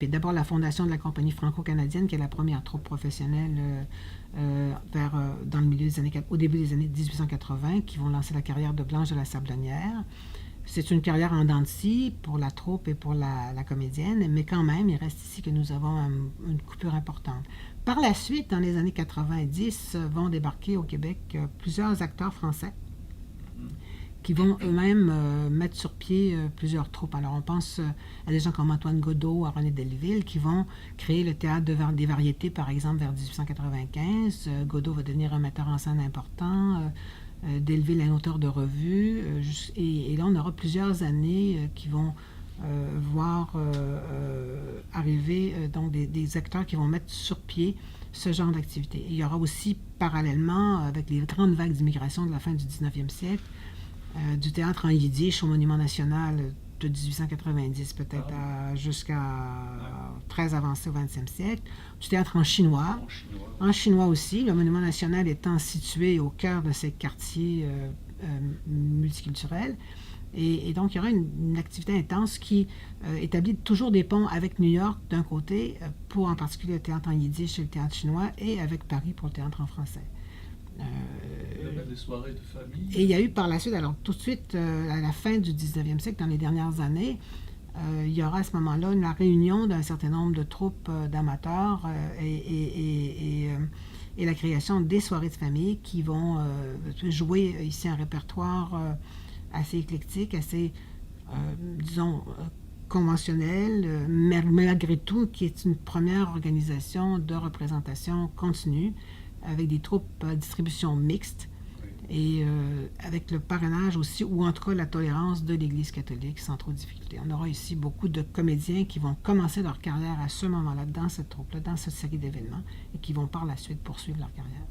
Puis d'abord la fondation de la compagnie franco-canadienne, qui est la première troupe professionnelle dans le milieu au début des années 1880, qui vont lancer la carrière de Blanche de la Sablonnière. C'est une carrière en dents de scie pour la troupe et pour la comédienne, mais quand même, il reste ici que nous avons une coupure importante. Par la suite, dans les années 90, vont débarquer au Québec plusieurs acteurs français qui vont eux-mêmes mettre sur pied plusieurs troupes. Alors on pense à des gens comme Antoine Godot, à René Delville, qui vont créer le théâtre des variétés, par exemple, vers 1895. Godot va devenir un metteur en scène important. Delville est un auteur de revue. Et là, on aura plusieurs années qui vont voir arriver donc des acteurs qui vont mettre sur pied ce genre d'activité. Il y aura aussi, parallèlement, avec les grandes vagues d'immigration de la fin du 19e siècle, du théâtre en yiddish au Monument national de 1890 peut-être jusqu'à très avancé au 20e siècle, du théâtre en chinois. En chinois aussi, le Monument national étant situé au cœur de ces quartiers multiculturels. Et donc, il y aura une activité intense qui établit toujours des ponts avec New York d'un côté, pour en particulier le théâtre en yiddish et le théâtre chinois, et avec Paris pour le théâtre en français. Il y avait des soirées de famille. Et il y a eu par la suite, alors tout de suite, à la fin du 19e siècle, dans les dernières années, il y aura à ce moment-là la réunion d'un certain nombre de troupes d'amateurs et la création des soirées de famille qui vont jouer ici un répertoire assez éclectique, assez, disons, conventionnel, mais malgré tout, qui est une première organisation de représentation continue, avec des troupes à distribution mixte et avec le parrainage aussi, ou en tout cas la tolérance de l'Église catholique sans trop de difficultés. On aura ici beaucoup de comédiens qui vont commencer leur carrière à ce moment-là, dans cette troupe-là, dans cette série d'événements, et qui vont par la suite poursuivre leur carrière.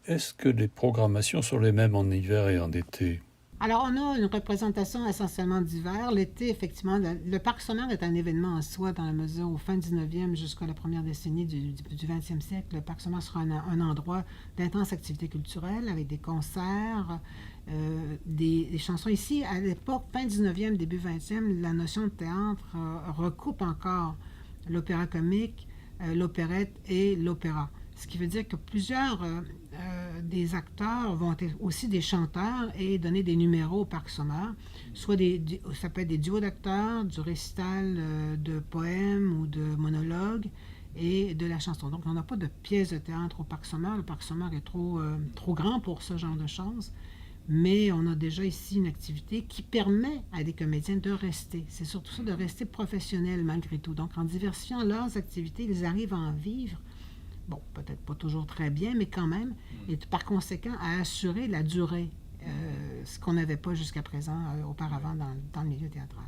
Est-ce que les programmations sont les mêmes en hiver et en été? Alors, on a une représentation essentiellement d'hiver. L'été, effectivement, le Parc sommaire est un événement en soi, dans la mesure où, fin 19e jusqu'à la première décennie du 20e siècle, le Parc sommaire sera un endroit d'intense activité culturelle, avec des concerts, des chansons. Ici, à l'époque, fin 19e, début 20e, la notion de théâtre recoupe encore l'opéra comique, l'opérette et l'opéra. Ce qui veut dire que plusieurs des acteurs vont être aussi des chanteurs et donner des numéros au Parc sommaire. Soit ça peut être des duos d'acteurs, du récital de poèmes ou de monologues et de la chanson. Donc, on n'a pas de pièce de théâtre au Parc sommaire. Le Parc sommaire est trop grand pour ce genre de choses. Mais on a déjà ici une activité qui permet à des comédiens de rester. C'est surtout ça, de rester professionnels malgré tout. Donc, en diversifiant leurs activités, ils arrivent à en vivre. Bon, peut-être pas toujours très bien, mais quand même, et par conséquent, à assurer la durée, ce qu'on n'avait pas jusqu'à présent, auparavant, dans le milieu théâtral.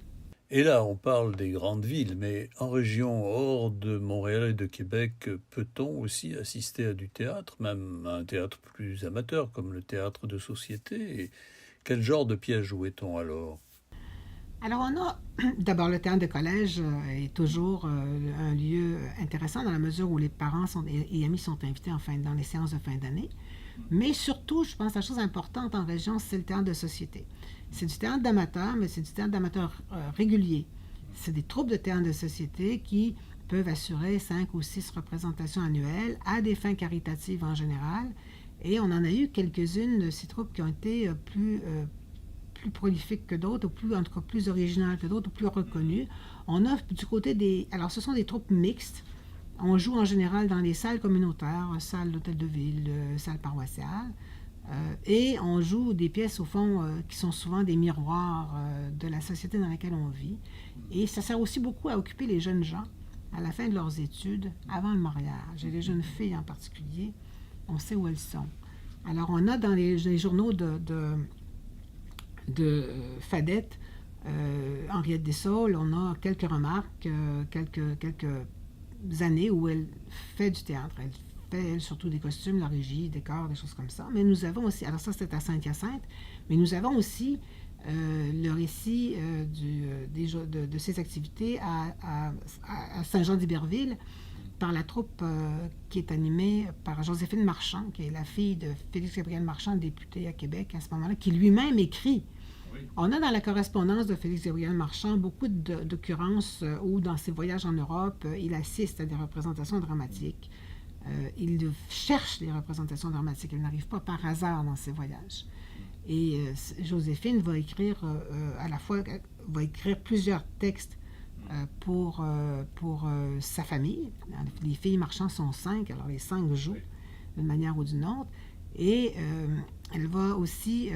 Et là, on parle des grandes villes, mais en région hors de Montréal et de Québec, peut-on aussi assister à du théâtre, même à un théâtre plus amateur, comme le théâtre de société? Et quel genre de pièces jouait-on alors? Alors, on a d'abord le théâtre de collège est toujours un lieu intéressant dans la mesure où les parents et amis sont invités dans les séances de fin d'année. Mais surtout, je pense que la chose importante en région, c'est le théâtre de société. C'est du théâtre d'amateurs, mais c'est du théâtre d'amateurs régulier. C'est des troupes de théâtre de société qui peuvent assurer 5 ou 6 représentations annuelles à des fins caritatives en général. Et on en a eu quelques-unes de ces troupes qui ont été plus prolifiques que d'autres, ou en tout cas plus originales que d'autres, ou plus reconnues. On a du côté des... Alors, ce sont des troupes mixtes. On joue en général dans les salles communautaires, salles d'hôtel de ville, salles paroissiales, et on joue des pièces, au fond, qui sont souvent des miroirs de la société dans laquelle on vit. Et ça sert aussi beaucoup à occuper les jeunes gens à la fin de leurs études, avant le mariage. Et les jeunes filles en particulier, on sait où elles sont. Alors, on a dans les journaux de Fadette, Henriette Dessaulles, on a quelques remarques, quelques années où elle fait du théâtre. Elle fait, elle, surtout des costumes, la régie, décors, des choses comme ça. Mais nous avons aussi, alors ça c'était à Saint-Hyacinthe, mais nous avons aussi le récit de ces activités à Saint-Jean-d'Iberville par la troupe qui est animée par Joséphine Marchand, qui est la fille de Félix-Gabriel Marchand, député à Québec à ce moment-là, qui lui-même écrit Oui. On a dans la correspondance de Félix-Gabriel Marchand beaucoup d'occurrences où, dans ses voyages en Europe, il assiste à des représentations dramatiques. Il cherche des représentations dramatiques. Il n'arrive pas par hasard dans ses voyages. Et Joséphine va écrire à la fois va écrire plusieurs textes pour sa famille. Les filles Marchand sont 5, alors les 5 jouent d'une manière ou d'une autre. Et elle va aussi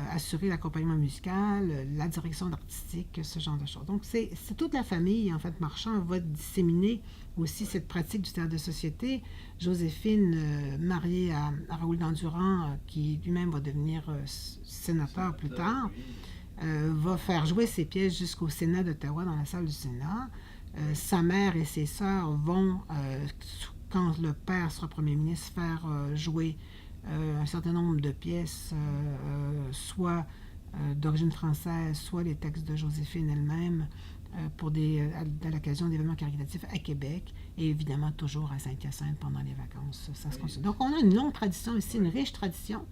assurer l'accompagnement musical, la direction artistique, ce genre de choses. Donc, c'est toute la famille, en fait, Marchand va disséminer aussi cette pratique du théâtre de société. Joséphine, mariée à Raoul Dandurand, qui lui-même va devenir sénateur plus tard, va faire jouer ses pièces jusqu'au Sénat d'Ottawa, dans la salle du Sénat. Sa mère et ses sœurs vont, quand le père sera premier ministre, faire jouer un certain nombre de pièces, soit d'origine française, soit les textes de Joséphine elle-même, à l'occasion d'événements caritatifs à Québec, et évidemment toujours à Saint-Hyacinthe pendant les vacances. Ça se continue. Donc on a une longue tradition ici, une riche tradition,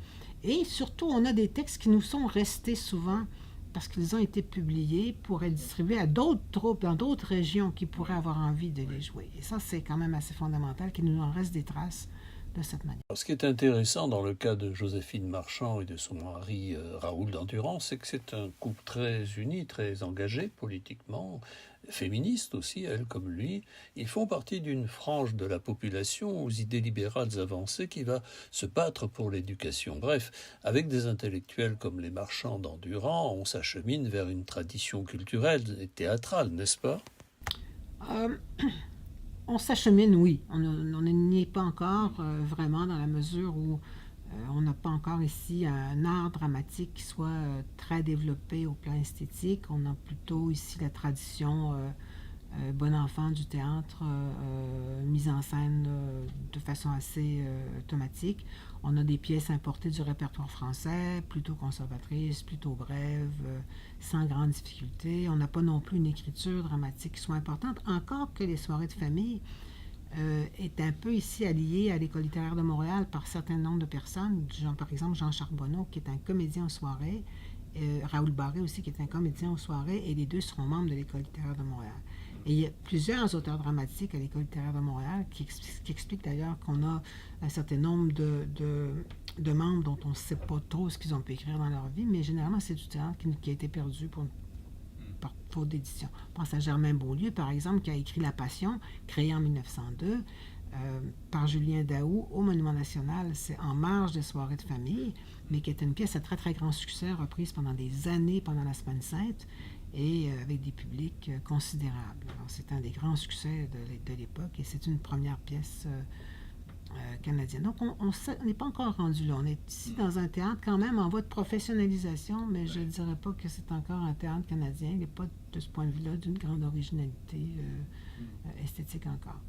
et surtout on a des textes qui nous sont restés souvent parce qu'ils ont été publiés pour être distribués à d'autres troupes dans d'autres régions qui pourraient avoir envie de les jouer. Et ça, c'est quand même assez fondamental, qu'il nous en reste des traces de cette manière. Ce qui est intéressant dans le cas de Joséphine Marchand et de son mari Raoul Dandurand, c'est que c'est un couple très uni, très engagé politiquement, féministe aussi, elle comme lui. Ils font partie d'une frange de la population aux idées libérales avancées qui va se battre pour l'éducation. Bref, avec des intellectuels comme les Marchand Dandurand, on s'achemine vers une tradition culturelle et théâtrale, n'est-ce pas ? On s'achemine, oui. On n'y est pas encore vraiment, dans la mesure où on n'a pas encore ici un art dramatique qui soit très développé au plan esthétique. On a plutôt ici la tradition bon enfant du théâtre, mise en scène de façon assez automatique. On a des pièces importées du répertoire français, plutôt conservatrices, plutôt brèves, sans grande difficulté. On n'a pas non plus une écriture dramatique qui soit importante, encore que les soirées de famille est un peu ici alliée à l'École littéraire de Montréal par un certain nombre de personnes, genre, par exemple Jean Charbonneau, qui est un comédien aux soirées, Raoul Barré aussi, qui est un comédien aux soirées, et les deux seront membres de l'École littéraire de Montréal. Et il y a plusieurs auteurs dramatiques à l'École littéraire de Montréal qui expliquent d'ailleurs qu'on a un certain nombre de membres dont on ne sait pas trop ce qu'ils ont pu écrire dans leur vie, mais généralement c'est du théâtre qui a été perdu par faute d'édition. On pense à Germain Beaulieu, par exemple, qui a écrit La Passion, créée en 1902, par Julien Daou au Monument National. C'est en marge des soirées de famille, mais qui est une pièce à très très grand succès, reprise pendant des années pendant la Semaine Sainte, et avec des publics considérables. Alors, c'est un des grands succès de l'époque, et c'est une première pièce canadienne. Donc, on n'est pas encore rendu là. On est ici dans un théâtre quand même en voie de professionnalisation, mais je ne dirais pas que c'est encore un théâtre canadien. Il n'est pas, de ce point de vue-là, d'une grande originalité esthétique encore.